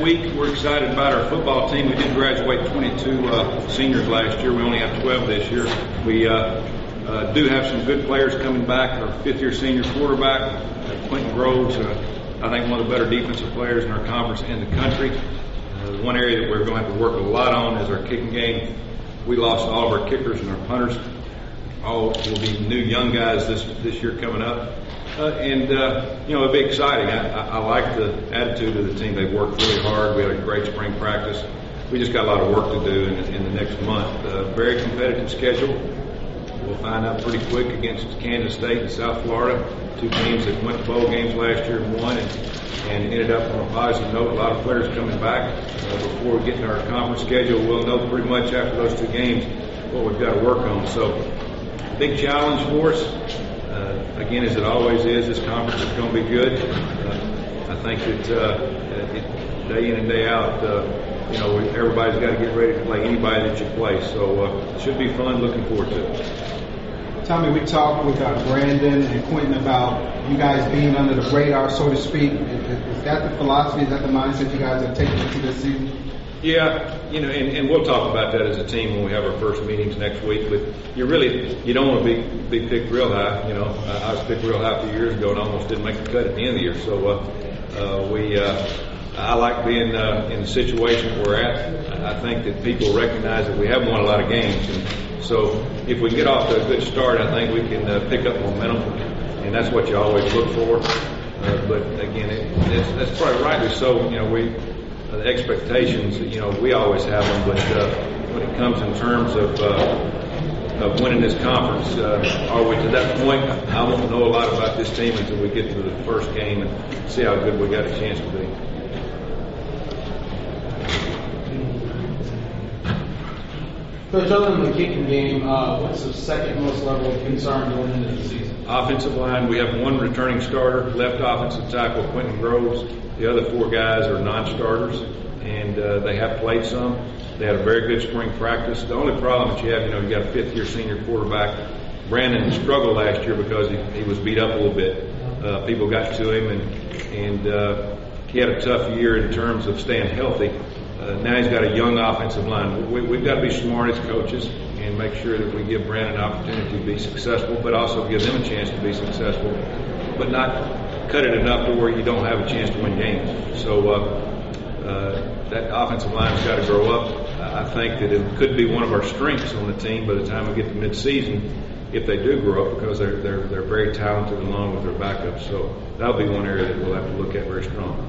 week. We're excited about our football team. We did graduate 22 seniors last year. We only have 12 this year. We do have some good players coming back. Our fifth-year senior quarterback, Quentin Groves, I think one of the better defensive players in our conference and the country. One area that we're going to have to work a lot on is our kicking game. We lost all of our kickers and our punters. All will be new young guys this year coming up. It'll be exciting. I like the attitude of the team. They've worked really hard. We had a great spring practice. We just got a lot of work to do in the next month. Very competitive schedule. We'll find out pretty quick against Kansas State and South Florida, two teams that went to bowl games last year and won and ended up on a positive note. A lot of players coming back. Before we get to our conference schedule, we'll know pretty much after those two games what we've got to work on. So, big challenge for us. Again, as it always is, this conference is going to be good. I think that day in and day out, everybody's got to get ready to play anybody that you play. So it should be fun. Looking forward to it. Tommy, we talked with Brandon and Quentin about you guys being under the radar, so to speak. Is that the philosophy? Is that the mindset you guys are taking into this season? Yeah, and we'll talk about that as a team when we have our first meetings next week. But you don't want to be picked real high. I was picked real high a few years ago and almost didn't make the cut at the end of the year. So I like being in the situation we're at. I think that people recognize that we have won a lot of games, and so if we get off to a good start, I think we can pick up momentum, and that's what you always look for. But again, that's probably rightly so. The expectations, we always have them, but when it comes in terms of winning this conference, are we to that point? I won't know a lot about this team until we get to the first game and see how good we got a chance to be. Coach, other than the kicking game, what's the second most level of concern going into the season? Offensive line, we have one returning starter, left offensive tackle Quentin Groves. The other four guys are non-starters, and they have played some. They had a very good spring practice. The only problem that you have, you got a fifth-year senior quarterback. Brandon struggled last year because he was beat up a little bit. People got to him, and he had a tough year in terms of staying healthy. Now he's got a young offensive line. We've got to be smart as coaches and make sure that we give Brandon an opportunity to be successful, but also give them a chance to be successful, but not cut it enough to where you don't have a chance to win games. So that offensive line's got to grow up. I think that it could be one of our strengths on the team by the time we get to mid-season if they do grow up, because they're very talented along with their backups. So that'll be one area that we'll have to look at very strong.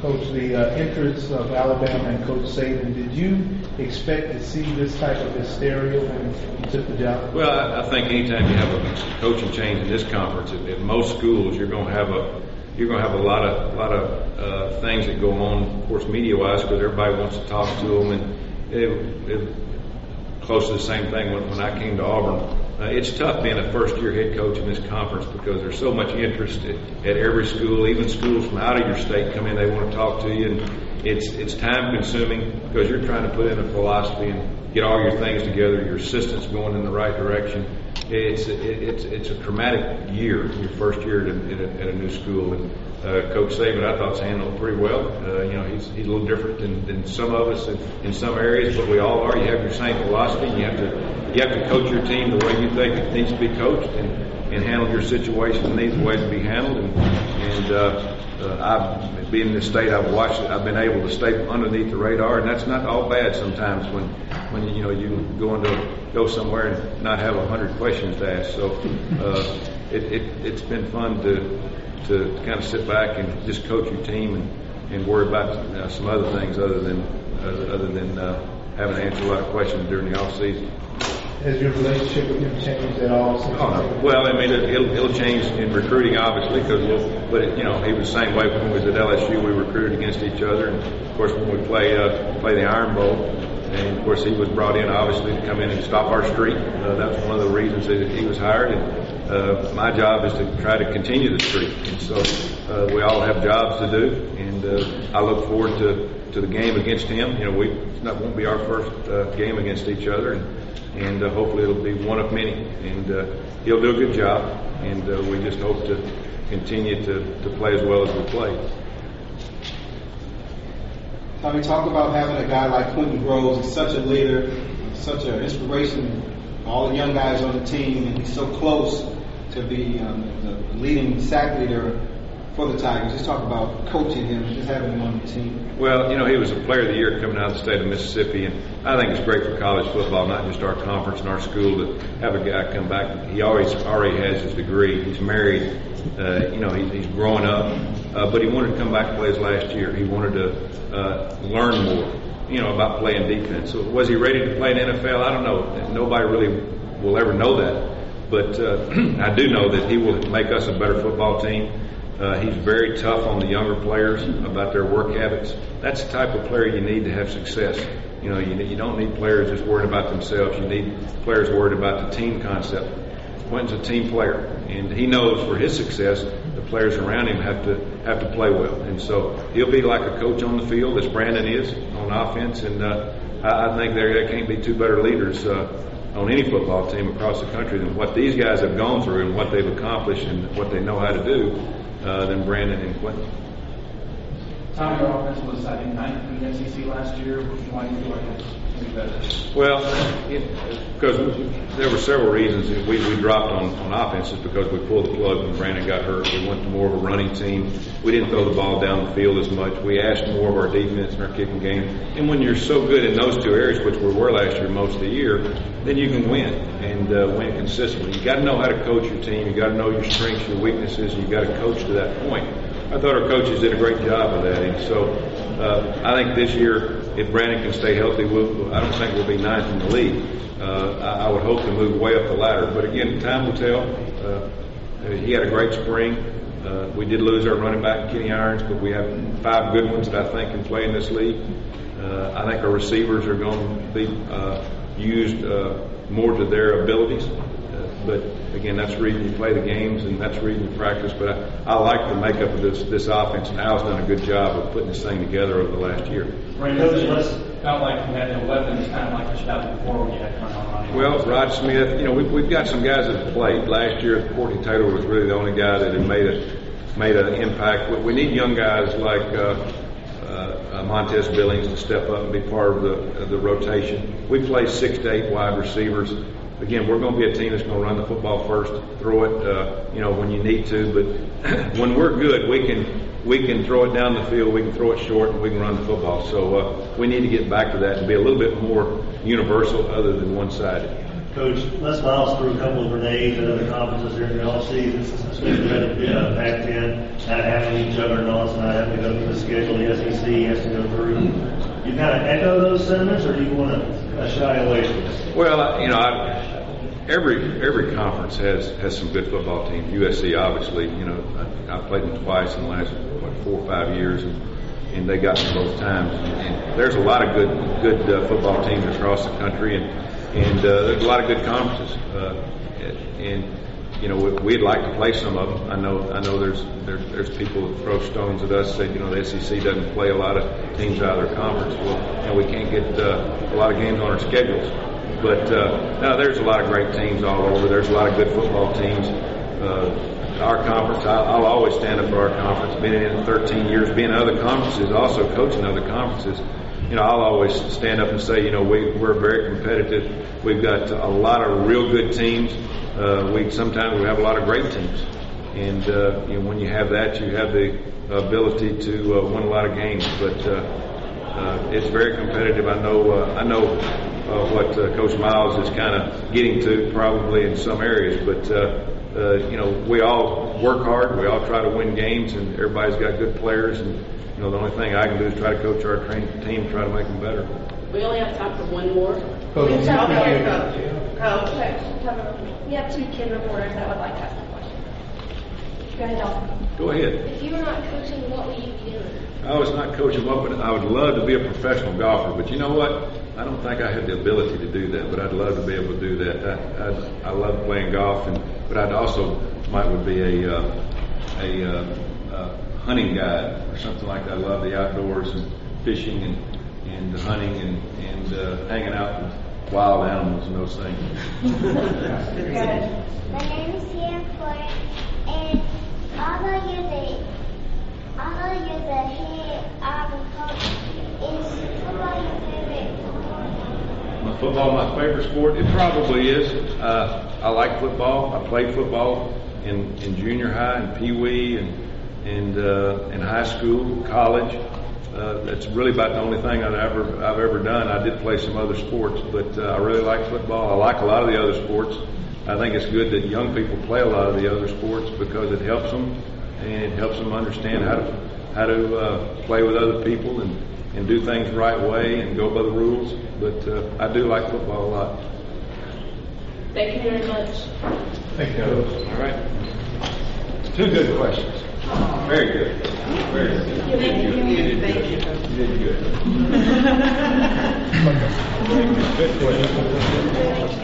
Coach, the entrance of Alabama and Coach Saban, did you expect to see this type of hysteria when you took the job? Well, I think anytime you have a coaching change in this conference, at most schools, you're going to have a lot of things that go on, of course, media-wise, because everybody wants to talk to them, and it close to the same thing when I came to Auburn. It's tough being a first-year head coach in this conference because there's so much interest at every school. Even schools from out of your state come in, they want to talk to you, and it's time-consuming because you're trying to put in a philosophy and get all your things together, your assistants going in the right direction. It's a traumatic year, your first year at a new school. And Coach Saban, I thought, handled it pretty well. He's a little different than some of us in some areas, but we all are. You have your same philosophy. You have to coach your team the way you think it needs to be coached, and handle your situation that needs the way to be handled. I've been in this state. I've been able to stay underneath the radar, and that's not all bad sometimes when you go somewhere and not have 100 questions to ask. So it's been fun to kind of sit back and just coach your team and worry about some other things other than having to answer a lot of questions during the off season. Has your relationship with him changed at all? Well, I mean, it'll change in recruiting, obviously, because he was the same way when he was at LSU. We recruited against each other, and of course, when we play the Iron Bowl, and of course, he was brought in obviously to come in and stop our streak. That was one of the reasons that he was hired, and my job is to try to continue the streak. And so we all have jobs to do, and I look forward to the game against him. It won't be our first game against each other, and hopefully it'll be one of many. And he'll do a good job, and we just hope to continue to play as well as we play. Tommy, talk about having a guy like Quentin Groves. He's such a leader, such an inspiration to all the young guys on the team, and he's so close to be the leading sack leader for the Tigers. Just talk about coaching him, just having him on the team. Well, he was a player of the year coming out of the state of Mississippi, and I think it's great for college football, not just our conference and our school, to have a guy come back. He already has his degree. He's married. He's growing up, but he wanted to come back and play his last year. He wanted to learn more, about playing defense. So was he ready to play in the NFL? I don't know. Nobody really will ever know that. But I do know that he will make us a better football team. He's very tough on the younger players about their work habits. That's the type of player you need to have success. You don't need players just worried about themselves. You need players worried about the team concept. Quentin's a team player, and he knows for his success, the players around him have to play well. And so he'll be like a coach on the field, as Brandon is on offense. And I think there can't be two better leaders on any football team across the country than what these guys have gone through and what they've accomplished and what they know how to do than Brandon and Quentin. Tommy, your offense was, I think, 9th in the SEC last year. Why do you feel like it's better? Well, because there were several reasons we dropped on offenses, because we pulled the plug when Brandon got hurt. We went to more of a running team. We didn't throw the ball down the field as much. We asked more of our defense and our kicking game. And when you're so good in those two areas, which we were last year most of the year, then you can win and win consistently. You got to know how to coach your team. You got to know your strengths, your weaknesses, and you got to coach to that point. I thought our coaches did a great job of that, and so I think this year, if Brandon can stay healthy, I don't think we'll be 9th in the league. I would hope to move way up the ladder, but again, time will tell. He had a great spring. We did lose our running back, Kenny Irons, but we have 5 good ones that I think can play in this league. I think our receivers are going to be used more to their abilities. But again, that's the reason you play the games, and that's the reason you practice. But I like the makeup of this offense, and Al's done a good job of putting this thing together over the last year. Right, Coach, it felt like you had no weapons, kind of like you shot before when you had Colonel Ronnie. Well, Rod Smith, we've got some guys that have played. Last year, Courtney Taylor was really the only guy that had made an impact. We need young guys like Montez Billings to step up and be part of the rotation. We play 6 to 8 wide receivers. Again, we're going to be a team that's going to run the football first, throw it, when you need to. But when we're good, we can throw it down the field, we can throw it short, and we can run the football. So we need to get back to that and be a little bit more universal other than one-sided. Coach, Les Miles threw a couple of grenades at other conferences during the offseason, especially the Pac-10, not having each other and also not having to go through the schedule. The SEC has to go through. You kind of echo those sentiments, or do you want to shy away from this? Well, every conference has some good football teams. USC, obviously, I played them twice in the last 4 or 5 years, and they got me both times. And there's a lot of good football teams across the country, and there's a lot of good conferences. We'd like to play some of them. I know there's people that throw stones at us, say the SEC doesn't play a lot of teams out of their conference. Well, we can't get a lot of games on our schedules. But no, there's a lot of great teams all over. There's a lot of good football teams. Our conference, I'll always stand up for our conference. Being in it 13 years, being in other conferences, also coaching other conferences. I'll always stand up and say, we're very competitive. We've got a lot of real good teams. Sometimes we have a lot of great teams. And when you have that, you have the ability to win a lot of games. But it's very competitive. I know what Coach Miles is kind of getting to probably in some areas, but we all work hard. We all try to win games, and everybody's got good players. And the only thing I can do is try to coach our team, try to make them better. We only have time for one more. Coach, We have 2 kid reporters that would like to ask a question. Go ahead, Dalton. Go ahead. If you were not coaching, what would you be doing? I was not coaching, but I would love to be a professional golfer. But you know what? I don't think I have the ability to do that, but I'd love to be able to do that. I love playing golf, but I'd also would be a hunting guide or something like that. I love the outdoors and fishing and hunting and hanging out with wild animals and those things. My name is Hoover, and although you're the I know you're the head Auburn coach. Is football your favorite sport? My football, my favorite sport? It probably is. I like football. I played football in junior high and pee wee and in high school, college. That's really about the only thing I've ever done. I did play some other sports, but I really like football. I like a lot of the other sports. I think it's good that young people play a lot of the other sports because it helps them and it helps them understand how to play with other people and do things the right way and go by the rules. But I do like football a lot. Thank you very much. Thank you. All right. 2 good questions. Very good. Very good. You did good. You did good. Good question.